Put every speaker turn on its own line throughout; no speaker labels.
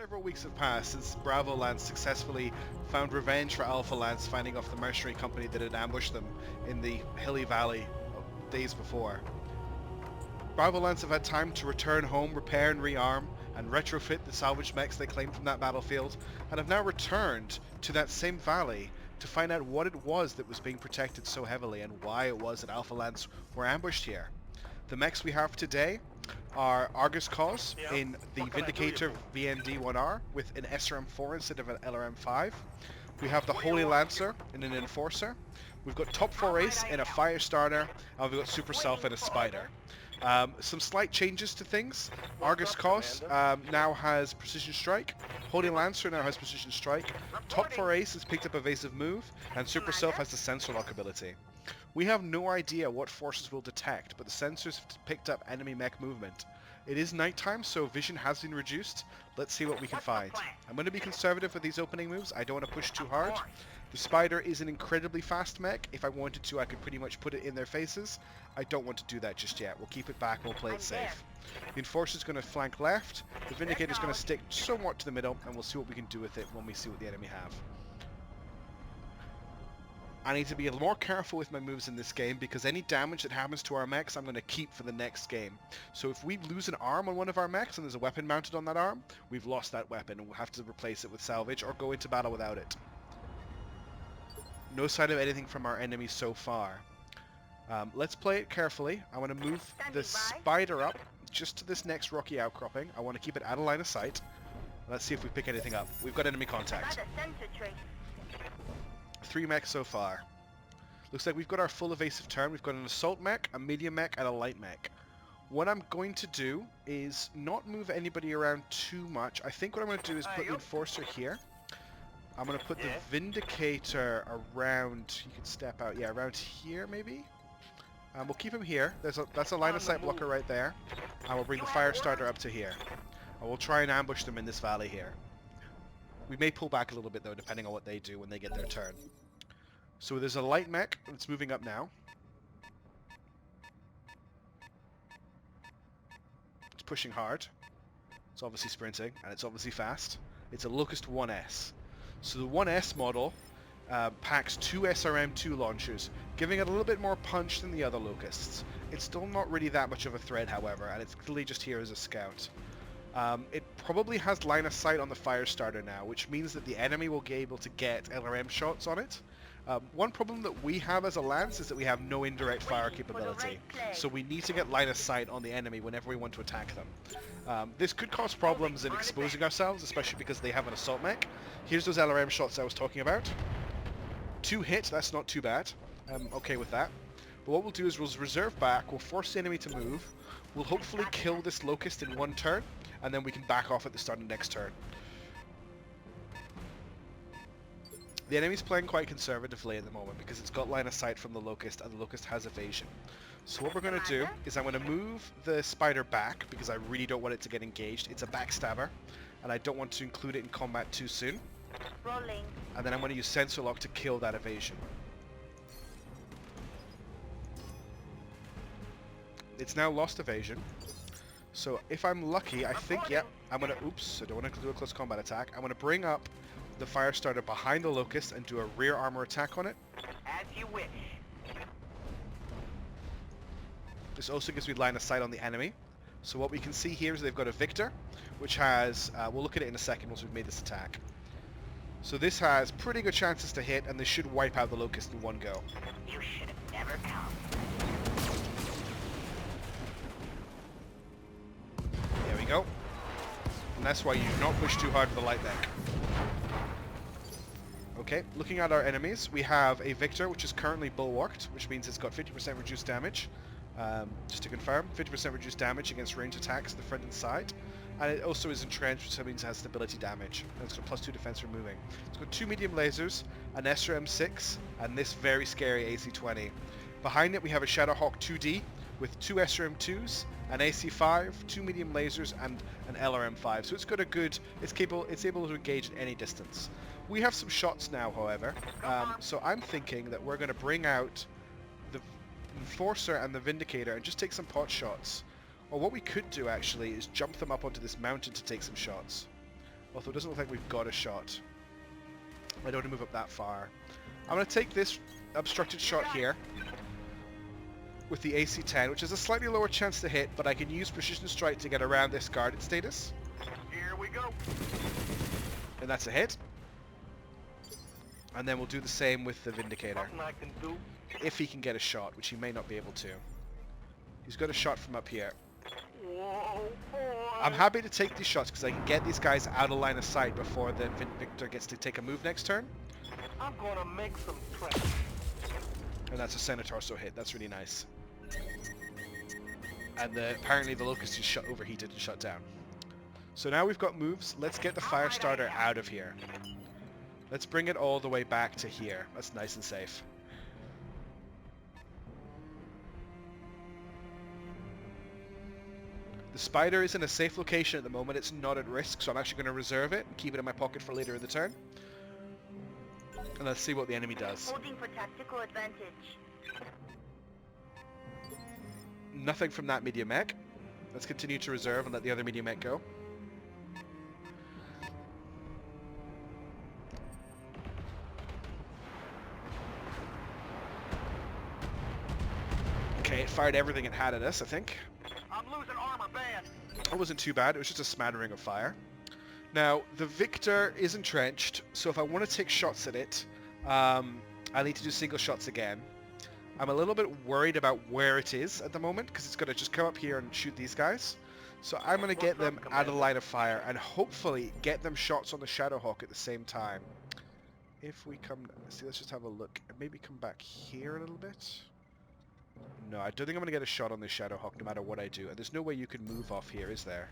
Several weeks have passed since Bravo Lance successfully found revenge for Alpha Lance finding off the mercenary company that had ambushed them in the hilly valley days before. Bravo Lance have had time to return home, repair and rearm, and retrofit the salvage mechs they claimed from that battlefield, and have now returned to that same valley to find out what it was that was being protected so heavily and why it was that Alpha Lance were ambushed here. The mechs we have today are Argus Cause in the Vindicator VND-1R with an SRM-4 instead of an LRM-5. We have the Holy Lancer in an Enforcer. We've got Top 4 Ace in a Firestarter, and we've got Super Self in a Spider. Some slight changes to things. Argus Cause now has Precision Strike. Holy Lancer now has Precision Strike. Top 4 Ace has picked up Evasive Move, and Super Self has the Sensor Lock ability. We have no idea what forces will detect, but the sensors have picked up enemy mech movement. It is nighttime, so vision has been reduced. Let's see what we can find. I'm going to be conservative with these opening moves. I don't want to push too hard. The Spider is an incredibly fast mech. If I wanted to, I could pretty much put it in their faces. I don't want to do that just yet. We'll keep it back, we'll play it safe. The Enforcer's going to flank left. The Vindicator's going to stick somewhat to the middle, and we'll see what we can do with it when we see what the enemy have. I need to be a little more careful with my moves in this game because any damage that happens to our mechs I'm going to keep for the next game. So if we lose an arm on one of our mechs and there's a weapon mounted on that arm, we've lost that weapon and we'll have to replace it with salvage or go into battle without it. No sign of anything from our enemies so far. Let's play it carefully. I want to move the Spider up just to this next rocky outcropping. I want to keep it out of line of sight. Let's see if we pick anything up. We've got enemy contact. 3 mechs so far. Looks like we've got our full evasive turn. We've got an assault mech, a medium mech, and a light mech. What I'm going to do is not move anybody around too much. I think what I'm going to do is put the Enforcer here. I'm going to put the Vindicator around, you can step out, yeah, around here maybe? We'll keep him here. That's a line of sight blocker right there. And we'll bring the Firestarter up to here. And we'll try and ambush them in this valley here. We may pull back a little bit though, depending on what they do when they get their turn. So there's a light mech that's moving up now. It's pushing hard. It's obviously sprinting, and it's obviously fast. It's a Locust 1S. So the 1S model packs 2 SRM-2 launchers, giving it a little bit more punch than the other Locusts. It's still not really that much of a threat, however, and it's clearly just here as a scout. It probably has line of sight on the Firestarter now, which means that the enemy will be able to get LRM shots on it. One problem that we have as a Lance is that we have no indirect fire capability, so we need to get line of sight on the enemy whenever we want to attack them. This could cause problems in exposing ourselves, especially because they have an assault mech. Here's those LRM shots I was talking about. 2 hits, that's not too bad. I'm okay with that. But what we'll do is we'll reserve back, we'll force the enemy to move, we'll hopefully kill this Locust in 1 turn, and then we can back off at the start of the next turn. The enemy's playing quite conservatively at the moment because it's got line of sight from the Locust and the Locust has evasion. So what we're going to do is I'm going to move the Spider back because I really don't want it to get engaged. It's a backstabber and I don't want to include it in combat too soon. And then I'm going to use Sensor Lock to kill that evasion. It's now lost evasion. So if I'm lucky, I think, yeah, I'm going to, oops, I don't want to do a close combat attack. I'm going to bring up the Firestarter behind the Locust and do a rear armor attack on it.
As you wish.
This also gives me line of sight on the enemy. So what we can see here is they've got a Victor, which has, we'll look at it in a second once we've made this attack. So this has pretty good chances to hit, and this should wipe out the Locust in 1 go.
You should have never come.
There we go. And that's why you do not push too hard for the light mech. Okay, looking at our enemies, we have a Victor, which is currently bulwarked, which means it's got 50% reduced damage. Just to confirm, 50% reduced damage against range attacks, the front and side. And it also is entrenched, which means it has stability damage. And it's got +2 defense for moving. It's got 2 medium lasers, an SRM-6, and this very scary AC-20. Behind it we have a Shadowhawk 2D with 2 SRM-2s, an AC-5, 2 medium lasers, and an LRM-5. So it's got a good, it's able to engage at any distance. We have some shots now, however, so I'm thinking that we're going to bring out the Enforcer and the Vindicator and just take some pot shots. Or what we could do, actually, is jump them up onto this mountain to take some shots. Although it doesn't look like we've got a shot. I don't want to move up that far. I'm going to take this obstructed shot here with the AC-10, which is a slightly lower chance to hit, but I can use precision strike to get around this guarded status.
Here we go.
And that's a hit. And then we'll do the same with the Vindicator.
Something I can do.
If he can get a shot, which he may not be able to. He's got a shot from up here.
Whoa, boy.
I'm happy to take these shots because I can get these guys out of line of sight before the Victor gets to take a move next turn.
I'm gonna make some tracks.
And that's a center torso hit. That's really nice. And apparently the Locust is overheated and shut down. So now we've got moves. Let's get the fire starter out of here. Let's bring it all the way back to here. That's nice and safe. The Spider is in a safe location at the moment. It's not at risk, so I'm actually going to reserve it and keep it in my pocket for later in the turn. And let's see what the enemy does.
Holding for tactical advantage.
Nothing from that medium mech. Let's continue to reserve and let the other medium mech go. Okay, it fired everything it had at us, I think.
I'm losing armor band.
That wasn't too bad. It was just a smattering of fire. Now, the Victor is entrenched, so if I want to take shots at it, I need to do single shots again. I'm a little bit worried about where it is at the moment, because it's going to just come up here and shoot these guys. So I'm going to get them out of line of fire, and hopefully get them shots on the Shadowhawk at the same time. If we come... See, let's just have a look. Maybe come back here a little bit. No, I don't think I'm going to get a shot on this Shadowhawk no matter what I do. And there's no way you can move off here, is there?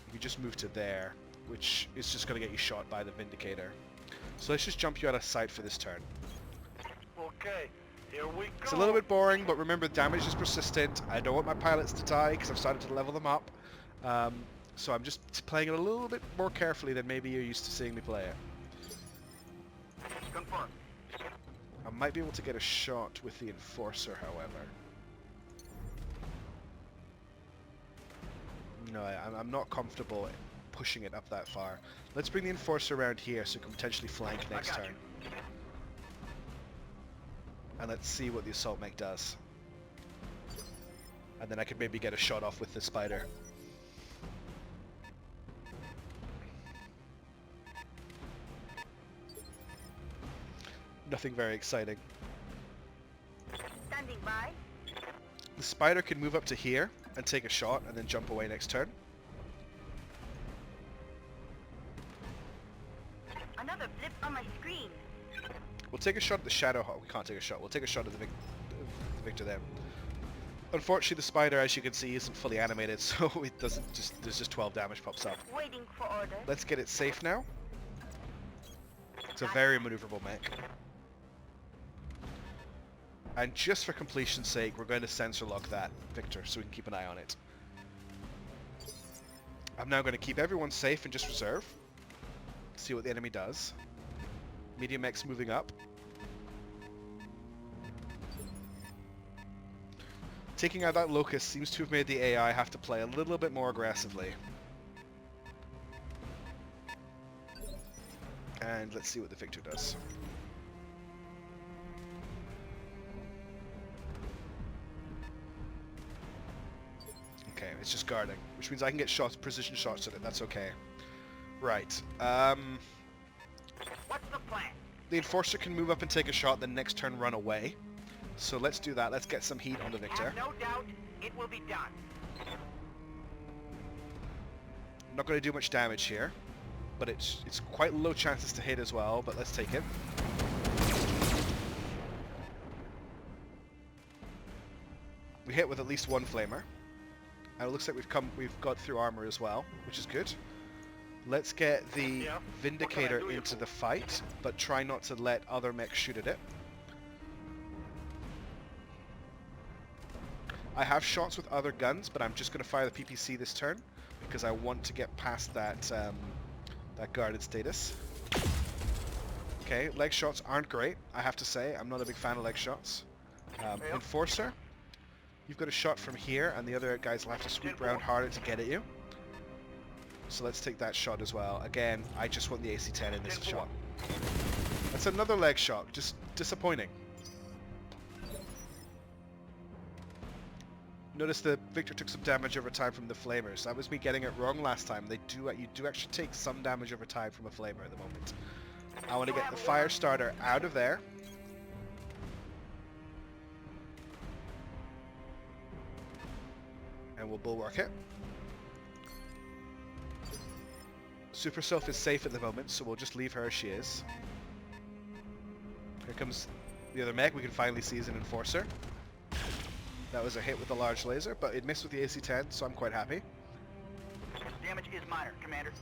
You can just move to there, which is just going to get you shot by the Vindicator. So let's just jump you out of sight for this turn.
Okay, here we go.
It's a little bit boring, but remember, damage is persistent. I don't want my pilots to die because I've started to level them up. So I'm just playing it a little bit more carefully than maybe you're used to seeing me play it.
Confirmed.
I might be able to get a shot with the Enforcer, however. No, I'm not comfortable pushing it up that far. Let's bring the Enforcer around here so it can potentially flank next turn. And let's see what the Assault Mech does. And then I could maybe get a shot off with the Spider. Nothing very exciting.
Standing by.
The Spider can move up to here and take a shot and then jump away next turn.
Another blip on my screen.
We'll take a shot at the Shadowhawk. We can't take a shot. We'll take a shot at the Victor then. Unfortunately, the Spider, as you can see, isn't fully animated, so it doesn't just... There's just 12 damage pops up.
Waiting for order.
Let's get it safe now. It's a very maneuverable mech. And just for completion's sake, we're going to sensor lock that Victor so we can keep an eye on it. I'm now going to keep everyone safe and just reserve. See what the enemy does. Medium mech's moving up. Taking out that Locust seems to have made the AI have to play a little bit more aggressively. And let's see what the Victor does. Okay, it's just guarding, which means I can get shots, precision shots at it. That's okay. Right.
What's the plan?
The Enforcer can move up and take a shot, then next turn run away. So let's do that. Let's get some heat on the Victor.
Have no doubt it will be done.
I'm not going to do much damage here, but it's quite low chances to hit as well, but let's take it. We hit with at least one flamer. And it looks like we've got through armor as well, which is good. Let's get the Vindicator into the fight, but try not to let other mechs shoot at it. I have shots with other guns, but I'm just going to fire the PPC this turn because I want to get past that that guarded status. Okay, leg shots aren't great, I have to say. I'm not a big fan of leg shots. Enforcer, you've got a shot from here, and the other guys will have to swoop around harder to get at you. So let's take that shot as well. Again, I just want the AC-10 in this
10-4.
shot. That's another leg shot. Just disappointing. Notice the Victor took some damage over time from the flamers. That was me getting it wrong last time. You do actually take some damage over time from a flamer at the moment. I want to get the fire starter out of there. And we'll bulwark it. Super Self is safe at the moment, so we'll just leave her as she is. Here comes the other mech we can finally see as an enforcer. That was a hit with a large laser, but it missed with the AC-10, so I'm quite happy.
Damage is minor, Commander.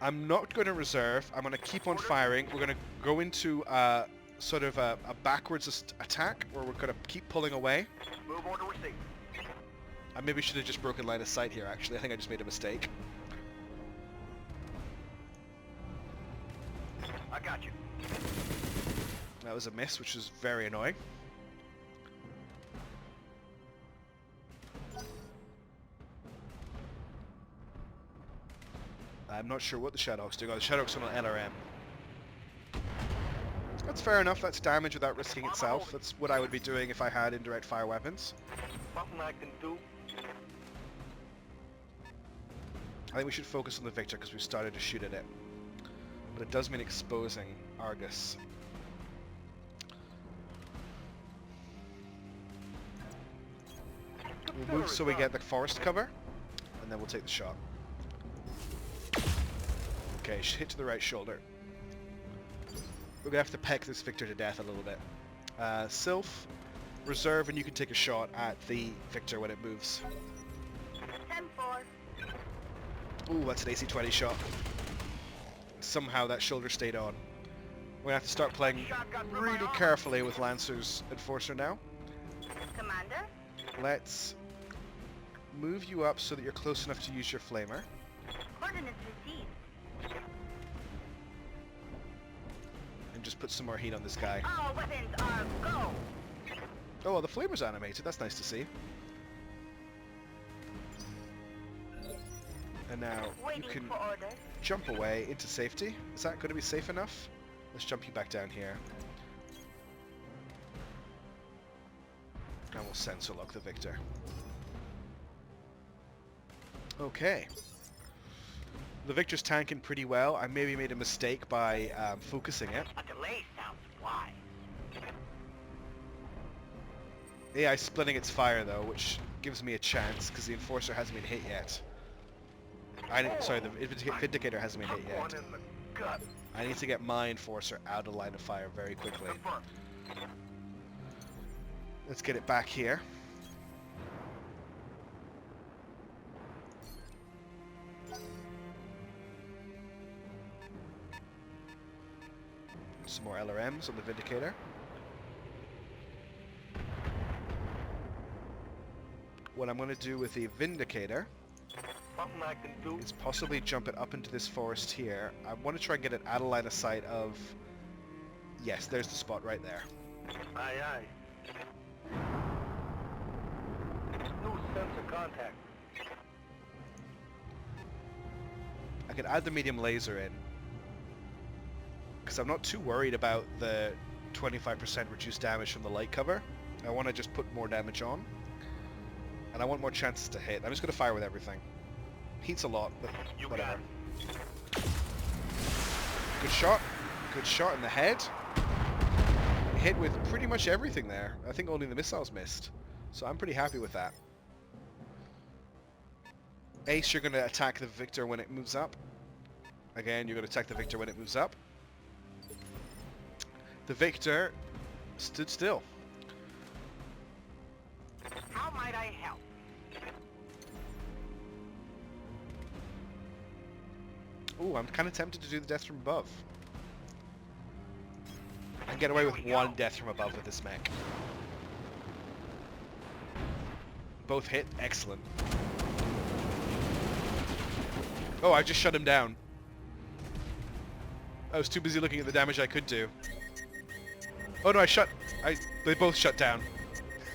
I'm not going to reserve. I'm going to keep on firing. We're going to go into sort of a backwards attack, where we're going to keep pulling away.
Move order received.
I maybe should have just broken line of sight here, actually. I think I just made a mistake.
I got you.
That was a miss, which is very annoying. I'm not sure what the Shadowhawk's doing. Oh, the Shadowhawk's on an LRM. That's fair enough. That's damage without risking itself. That's what I would be doing if I had indirect fire weapons.
Something I can do.
I think we should focus on the Victor because we've started to shoot at it. But it does mean exposing Argus. We'll move so we get the forest cover, and then we'll take the shot. Okay, hit to the right shoulder. We're gonna have to peck this Victor to death a little bit. Sylph, reserve, and you can take a shot at the Victor when it moves.
10-4.
Ooh, that's an AC-20 shot. Somehow that shoulder stayed on. We're gonna have to start playing really carefully with Lancer's Enforcer now.
Commander?
Let's move you up so that you're close enough to use your flamer.
Coordinates received.
And just put some more heat on this guy.
All weapons are go!
Oh, well, the flamer's animated. That's nice to see. And now you
Waiting
can
for orders.
jump away into safety. Is that going to be safe enough? Let's jump you back down here. And we'll sensor lock the Victor. Okay. The Victor's tanking pretty well. I maybe made a mistake by focusing it.
A delay sounds wise.
AI splitting its fire though, which gives me a chance because the Enforcer hasn't been hit yet. Sorry, the Vindicator hasn't been hit
One
yet.
in the gut.
I need to get my Enforcer out of line of fire very quickly.
Confirmed.
Let's get it back here. Some more LRMs on the Vindicator. What I'm going to do with the Vindicator
Something I can do.
is possibly jump it up into this forest here. I want to try and get it out of line of sight of... Yes, there's the spot right there.
Aye, aye. New sensor contact.
I could add the medium laser in, because I'm not too worried about the 25% reduced damage from the light cover. I want to just put more damage on, and I want more chances to hit. I'm just going to fire with everything. Heats a lot, but
You
whatever.
got it.
Good shot. Good shot in the head. Hit with pretty much everything there. I think only the missiles missed. So I'm pretty happy with that. Ace, you're going to attack the Victor when it moves up. Again, you're going to attack the Victor when it moves up. The Victor stood still.
How might I help?
Ooh, I'm kind of tempted to do the death from above. I can get away with one death from above with this mech. Both hit. Excellent. Oh, I just shut him down. I was too busy looking at the damage I could do. Oh no, they both shut down.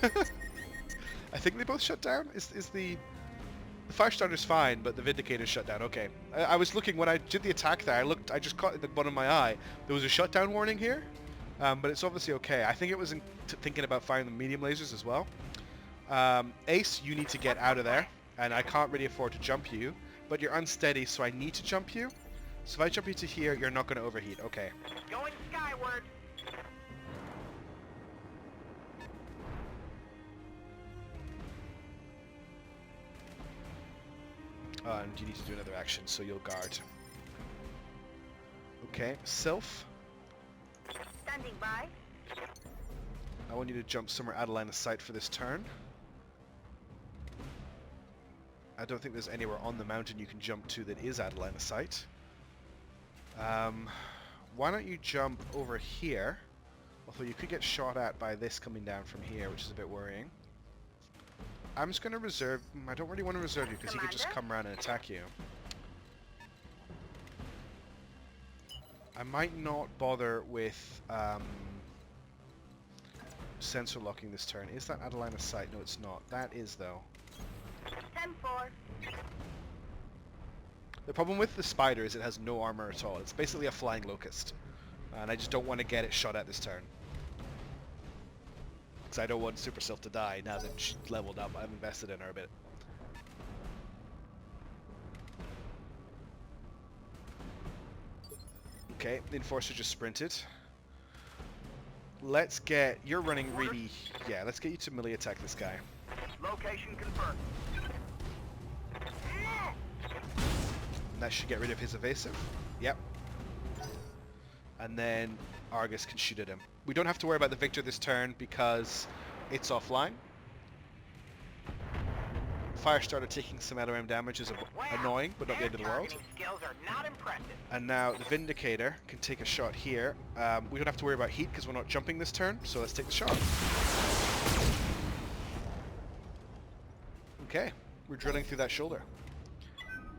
I think they both shut down? Is the The Firestarter's fine, but the Vindicator's shut down. Okay. I was looking, when I did the attack there, I just caught it at the bottom of my eye. There was a shutdown warning here, but it's obviously okay. I think it was thinking about firing the medium lasers as well. Ace, you need to get out of there, and I can't really afford to jump you, but you're unsteady, so I need to jump you. So if I jump you to here, you're not going to overheat. Okay.
Going skyward.
And you need to do another action, so you'll guard. Okay, Sylph.
Standing by.
I want you to jump somewhere out of line of sight for this turn. I don't think there's anywhere on the mountain you can jump to that is out of line of sight. Why don't you jump over here? Although you could get shot at by this coming down from here, which is a bit worrying. I'm just going to reserve... I don't really want to reserve you because he could just come around and attack you. I might not bother with sensor locking this turn. Is that out of line of sight? No, it's not. That is, though.
10-4.
The problem with the spider is it has no armor at all. It's basically a flying locust. And I just don't want to get it shot at this turn. Because I don't want Super Sylph to die now that she's leveled up. I've invested in her a bit. Okay, the Enforcer just sprinted. Let's get... You're running really... Yeah, let's get you to melee attack this guy.
Location confirmed.
And that should get rid of his evasive. Yep. And then Argus can shoot at him. We don't have to worry about the Victor this turn because it's offline. Firestarter taking some LRM damage is annoying, but not the end of the world.
Skills are not impressive.
And now the Vindicator can take a shot here. We don't have to worry about heat because we're not jumping this turn, so let's take the shot. Okay, we're drilling through that shoulder.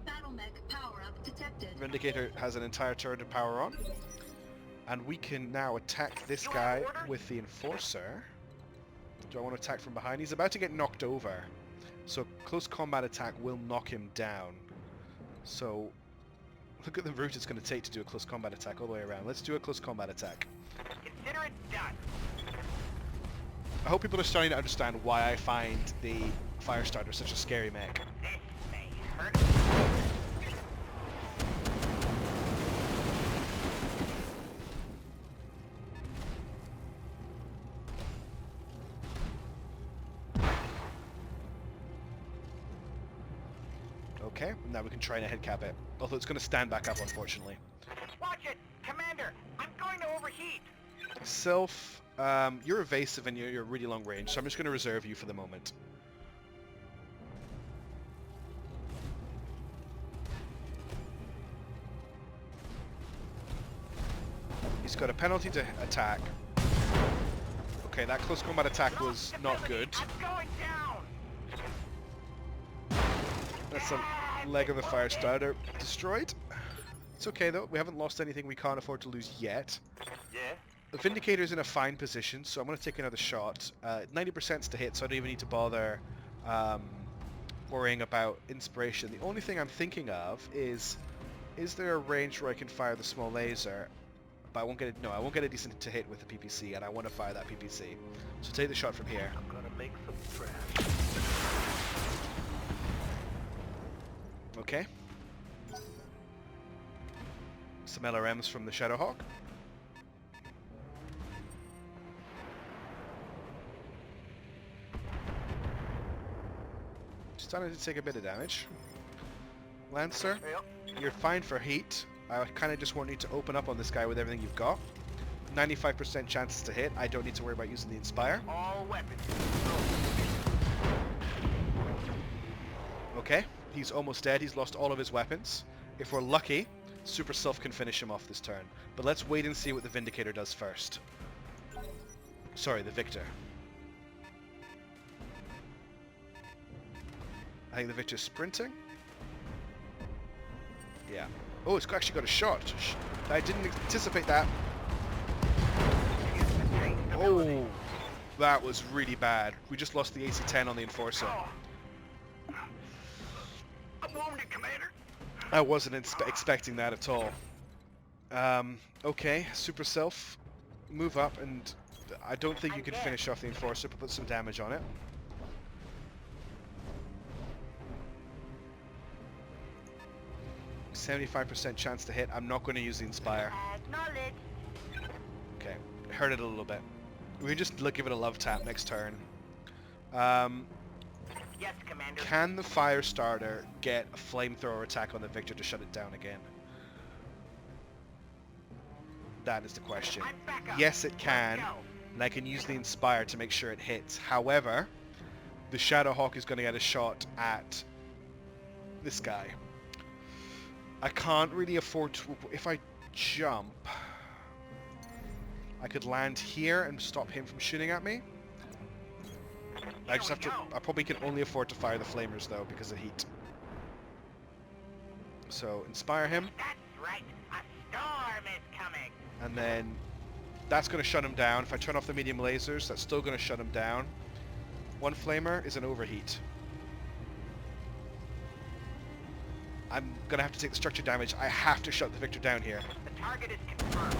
Battletech power-up detected.
Vindicator has an entire turret to power on. And we can now attack this guy with the Enforcer. Do I want to attack from behind? He's about to get knocked over. So close combat attack will knock him down. So look at the route it's going to take to do a close combat attack all the way around. Let's do a close combat attack.
Consider it done.
I hope people are starting to understand why I find the Firestarter such a scary mech.
This may hurt.
Okay, now we can try and head cap it. Although it's going to stand back up, unfortunately.
Watch it, Commander. I'm going to overheat.
Sylph, you're evasive and you're really long range, so I'm just going to reserve you for the moment. He's got a penalty to attack. Okay, that close combat attack was not good.
I'm going down.
That's a leg of the Firestarter destroyed. It's okay though, we haven't lost anything we can't afford to lose yet.
Yeah.
The Vindicator's in a fine position, so I'm going to take another shot. 90%'s to hit, so I don't even need to bother worrying about inspiration. The only thing I'm thinking of is there a range where I can fire the small laser? But I won't get it. No, I won't get a decent to hit with the PPC, and I want to fire that PPC. So take the shot from here.
I'm gonna make some trash.
Okay. Some LRMs from the Shadowhawk. Starting to take a bit of damage. Lancer,
Yep.
you're fine for heat. I kind of just want you to open up on this guy with everything you've got. 95% chances to hit. I don't need to worry about using the Inspire.
All weapons.
Okay, he's almost dead. He's lost all of his weapons. If we're lucky, Super Sylph can finish him off this turn. But let's wait and see what the Vindicator does first. Sorry, the Victor. I think the Victor's sprinting. Yeah. Oh, it's actually got a shot. I didn't anticipate that. Oh, that was really bad. We just lost the AC-10 on the Enforcer. I wasn't expecting that at all. Okay, Super Self, move up, and I don't think you can finish off the Enforcer, but put some damage on it. %75% chance to hit. I'm not going to use the Inspire.
Acknowledged.
Okay, hurt it a little bit. We can just give it a love tap next turn.
Yes, Commander.
Can the fire starter get a flamethrower attack on the Victor to shut it down again? That is the question.
I'm back up.
Yes, it can,
Let's go.
and I can use the Inspire to make sure it hits. However, the Shadowhawk is going to get a shot at this guy. I can't really afford to... If I jump, I could land here and stop him from shooting at me. I just have to... I probably can only afford to fire the flamers though because of heat. So inspire him,
That's right. A storm is coming.
and then that's going to shut him down. If I turn off the medium lasers, that's still going to shut him down. One flamer is an overheat. I'm going to have to take the structure damage. I have to shut the Victor down here.
The target is confirmed.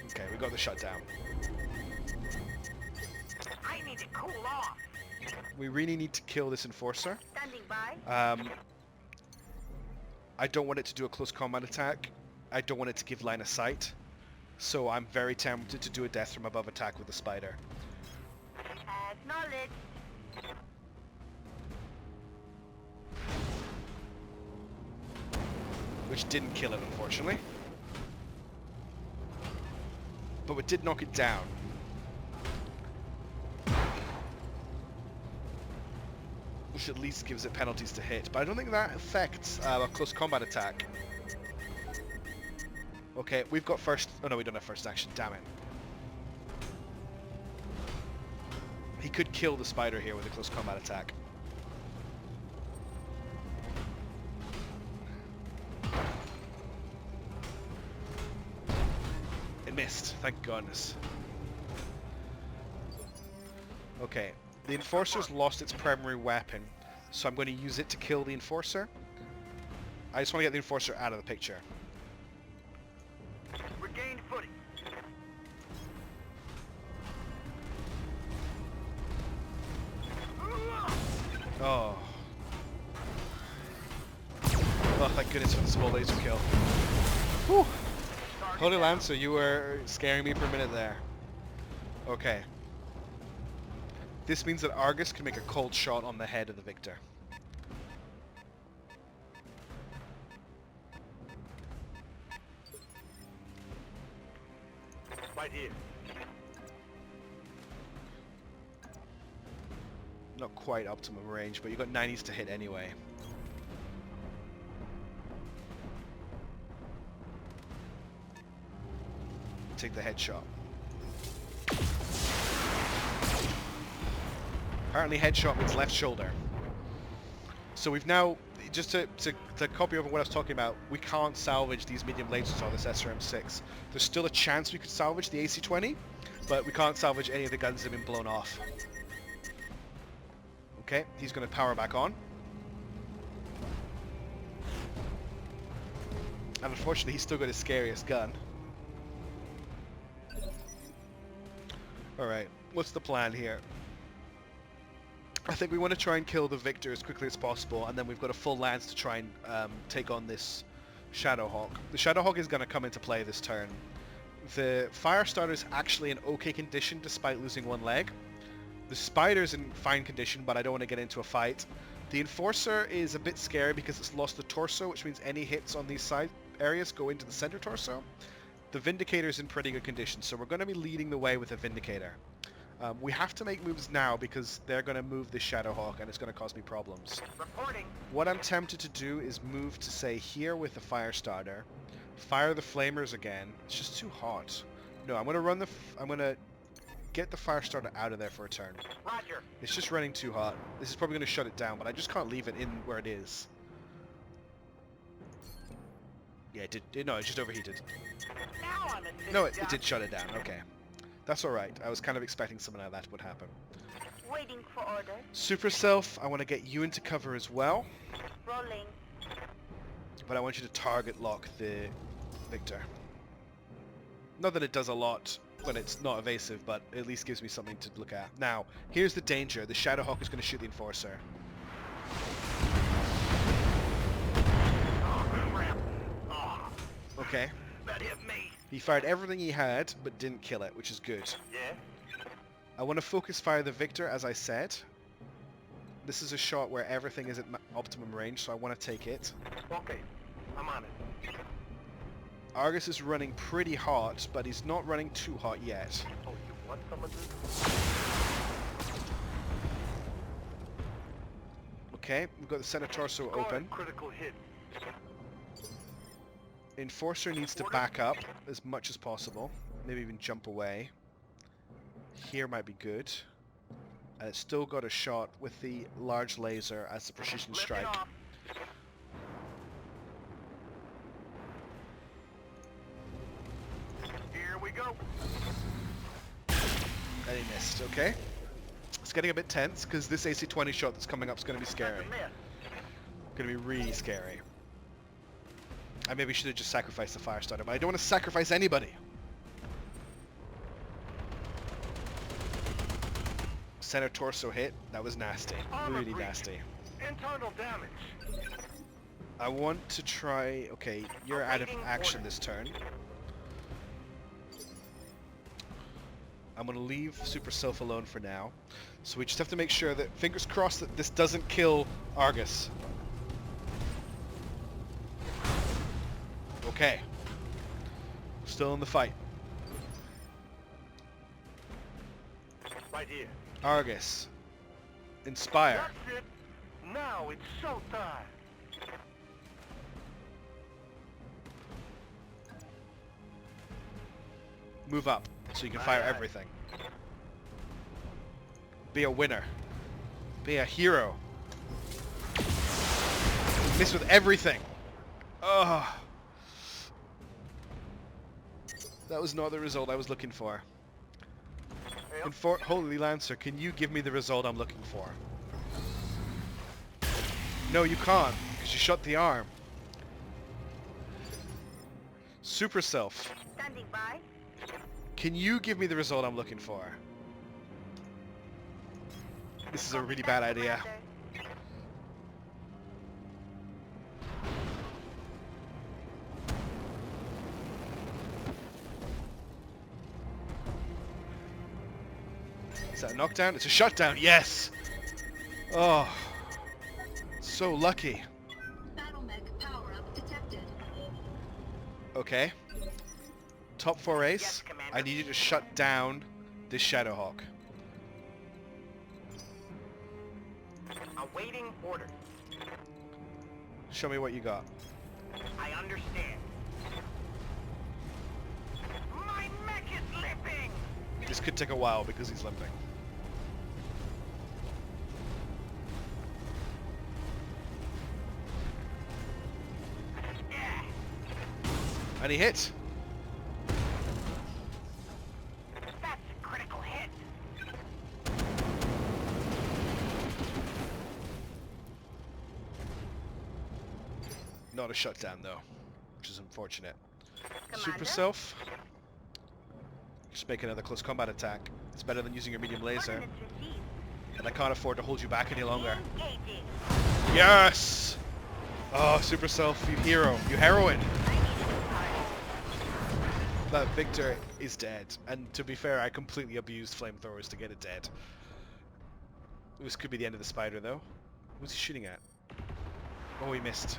Okay, we got the shutdown.
I need to cool off.
We really need to kill this Enforcer.
Standing by.
I don't want it to do a close combat attack. I don't want it to give line of sight. So I'm very tempted to do a death from above attack with the Spider.
Acknowledged.
Which didn't kill it, unfortunately. But it did knock it down. Which at least gives it penalties to hit. But I don't think that affects a close combat attack. Okay, we've got first... Oh no, we don't have first action. Damn it. He could kill the Spider here with a close combat attack. It missed, thank goodness. Okay, the Enforcer's lost its primary weapon, so I'm going to use it to kill the Enforcer. I just want to get the Enforcer out of the picture.
Regained footing.
Oh. Oh, thank goodness for the small laser kill. Whew. Holy Lancer, you were scaring me for a minute there. Okay. This means that Argus can make a cold shot on the head of the Victor.
Right here.
Not quite optimum range, but you've got 90s to hit anyway. Take the headshot. Apparently headshot means left shoulder. So we've now, just to copy over what I was talking about, we can't salvage these medium lasers on this SRM-6. There's still a chance we could salvage the AC-20, but we can't salvage any of the guns that have been blown off. Okay, he's going to power back on. And unfortunately, he's still got his scariest gun. Alright, what's the plan here? I think we want to try and kill the Victor as quickly as possible, and then we've got a full lance to try and take on this Shadowhawk. The Shadowhawk is going to come into play this turn. The Firestarter is actually in okay condition despite losing one leg. The Spider's in fine condition, but I don't want to get into a fight. The Enforcer is a bit scary because it's lost the torso, which means any hits on these side areas go into the center torso. The Vindicator's in pretty good condition, so we're going to be leading the way with a Vindicator. We have to make moves now because they're going to move this Shadowhawk and it's going to cause me problems.
Reporting.
What I'm tempted to do is move to, say, here with the Firestarter, fire the Flamers again. It's just too hot. No, I'm going to run the... I'm going to get the Firestarter out of there for a turn.
Roger.
It's just running too hot. This is probably going to shut it down, but I just can't leave it in where it is. Yeah, it did. No, it just overheated.
Now I'm in
No, it did shut it down. Okay. That's alright. I was kind of expecting something like that would happen.
Waiting for order.
Super Self, I want to get you into cover as well,
Rolling.
but I want you to target lock the Victor. Not that it does a lot when it's not evasive, but at least gives me something to look at. Now, here's the danger. The Shadowhawk is going to shoot the Enforcer.
Oh, crap. Oh,
Okay.
that hit me.
He fired everything he had, but didn't kill it, which is good.
Yeah?
I want to focus fire the Victor, as I said. This is a shot where everything is at optimum range, so I want to take it.
Okay, I'm on it.
Argus is running pretty hot, but he's not running too hot yet.
Oh, you want some of this?
Okay, we've got the center torso
Scored a
open.
critical hit.
Enforcer needs to back up as much as possible. Maybe even jump away. Here might be good. And it's still got a shot with the large laser as the precision
Lift it
strike.
off. Here we go.
And he missed, okay? It's getting a bit tense because this AC-20 shot that's coming up is going to be scary.
That's a miss.
Going to be really scary. I maybe should have just sacrificed the fire starter, but I don't want to sacrifice anybody. Center torso hit. That was nasty.
Armor
Really
breach.
nasty.
Internal damage.
I want to try... Okay, you're out of
Awaiting
action
orders.
this turn. I'm going to leave Super Self alone for now. So we just have to make sure that, fingers crossed, that this doesn't kill Argus. Okay. Still in the fight.
Right here.
Argus. Inspire.
That's it. Now it's showtime.
Move up so you can fire
Aye, aye.
everything. Be a winner. Be a hero. Miss with everything. Ugh. That was not the result I was looking for.
Yep.
Holy Lancer, can you give me the result I'm looking for? No, you can't, because you shot the arm. Super Self,
Standing by.
can you give me the result I'm looking for? This is a really bad idea.
Commander.
Is that a knockdown? It's a shutdown, yes! Oh, so lucky.
Battletech power up detected.
Okay. Top 4 ace,
Yes, Commander.
I need you to shut down this Shadowhawk.
Awaiting orders.
Show me what you got.
I understand. My mech is limping.
This could take a while because he's limping.
Yeah.
And he hit.
That's a critical hit.
Not a shutdown though, which is unfortunate. Super
Commander?
Self. Just make another close combat attack. It's better than using your medium laser.
Coordinates received.
And I can't afford to hold you back any longer.
Engaging.
Yes! Oh, Super Self, you hero. You heroine.
I need a start.
That Victor is dead. And to be fair, I completely abused flamethrowers to get it dead. This could be the end of the spider though. What's he shooting at? Oh, he missed.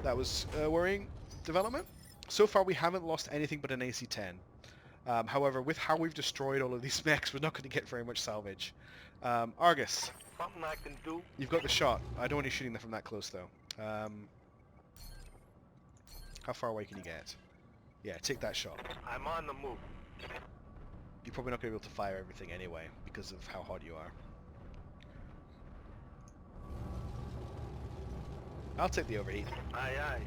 That was a worrying development. So far we haven't lost anything but an AC-10. However, with how we've destroyed all of these mechs, we're not going to get very much salvage. Argus,
Something I can do.
you've got the shot. I don't want you shooting them from that close though. How far away can you get? Yeah, take that shot.
I'm on the move.
You're probably not going to be able to fire everything anyway because of how hot you are. I'll take the overheat.
Aye, aye.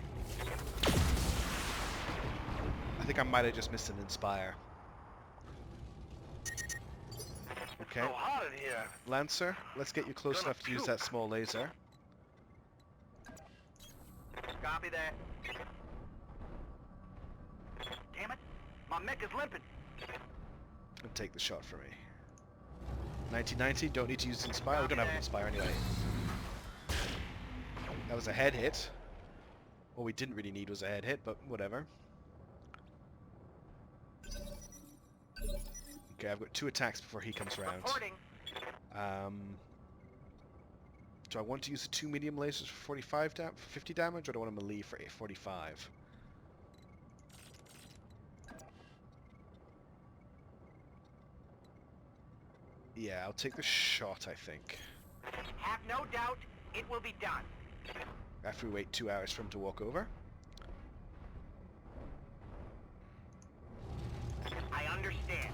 I think I might have just missed an inspire. Okay.
So hot in here.
Lancer, let's get you close
Gonna
enough to use
puke.
that small laser.
Copy that. Damn it. My mech is limping.
And take the shot for me. 1990, don't need to use Inspire. We don't have an Inspire anyway. That was a head hit. What we didn't really need was a head hit, but whatever. Okay, I've got 2 attacks before he comes around.
Reporting.
Do I want to use the 2 medium lasers for 50 damage, or do I want a melee for 45? Yeah, I'll take the shot, I think.
Have no doubt it will be done.
After we wait 2 hours for him to walk over.
I understand.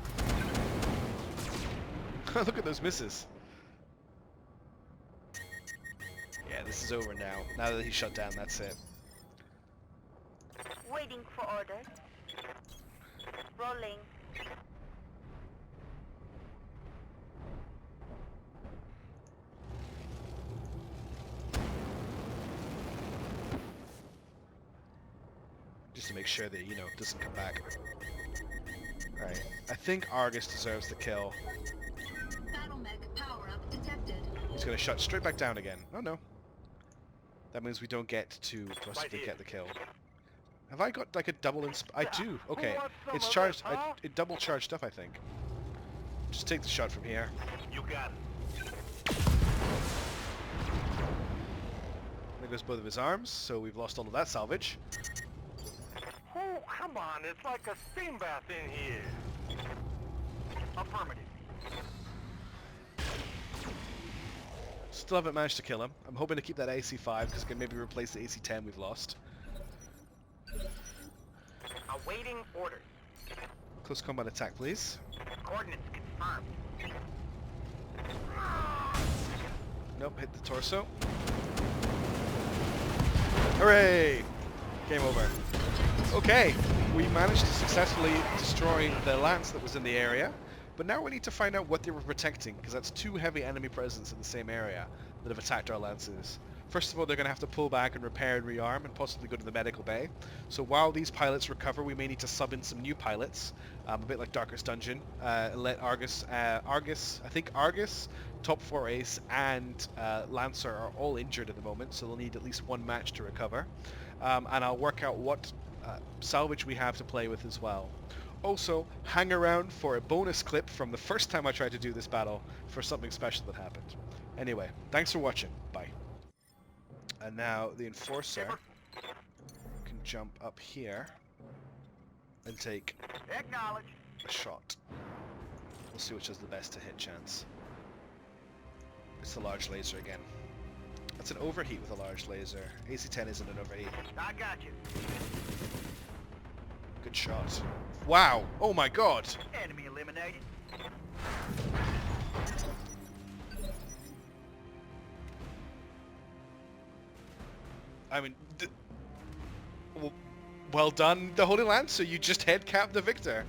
Look at those misses. Yeah, this is over now. Now that he's shut down, that's it.
Waiting for orders. Rolling.
Just to make sure that, you know, it doesn't come back. Alright, I think Argus deserves the kill.
Battletech power-up detected.
He's going to shut straight back down again. Oh no. That means we don't get to possibly get the kill. Have I got like a double I do. Okay. It's charged. It double charged up, I think. Just take the shot from here.
You got it.
There goes both of his arms, so we've lost all of that salvage.
Oh, come on. It's like a steam bath in here. Affirmative.
Still haven't managed to kill him. I'm hoping to keep that AC-5 because I can maybe replace the AC-10 we've lost.
Awaiting orders.
Close combat attack, please.
Coordinates confirmed.
Nope, hit the torso. Hooray! Game over. Okay, we managed to successfully destroy the lance that was in the area, but now we need to find out what they were protecting, because that's 2 heavy enemy presence in the same area that have attacked our lances. First of all, they're going to have to pull back and repair and rearm and possibly go to the medical bay. So while these pilots recover, we may need to sub in some new pilots, a bit like Darkest Dungeon. Let Argus, I think Argus, Top 4 Ace, and Lancer are all injured at the moment, so they'll need at least 1 match to recover. And I'll work out what salvage we have to play with as well. Also, hang around for a bonus clip from the first time I tried to do this battle for something special that happened. Anyway, thanks for watching. Bye. And now the Enforcer can jump up here and take
Acknowledge.
a shot. We'll see which has the best to hit chance. It's the large laser again. That's an overheat with a large laser. AC-10 isn't an overheat.
I got you.
Good shot. Wow! Oh my god!
Enemy eliminated.
I mean, well done, the Holy Lancer. You just head capped the victor.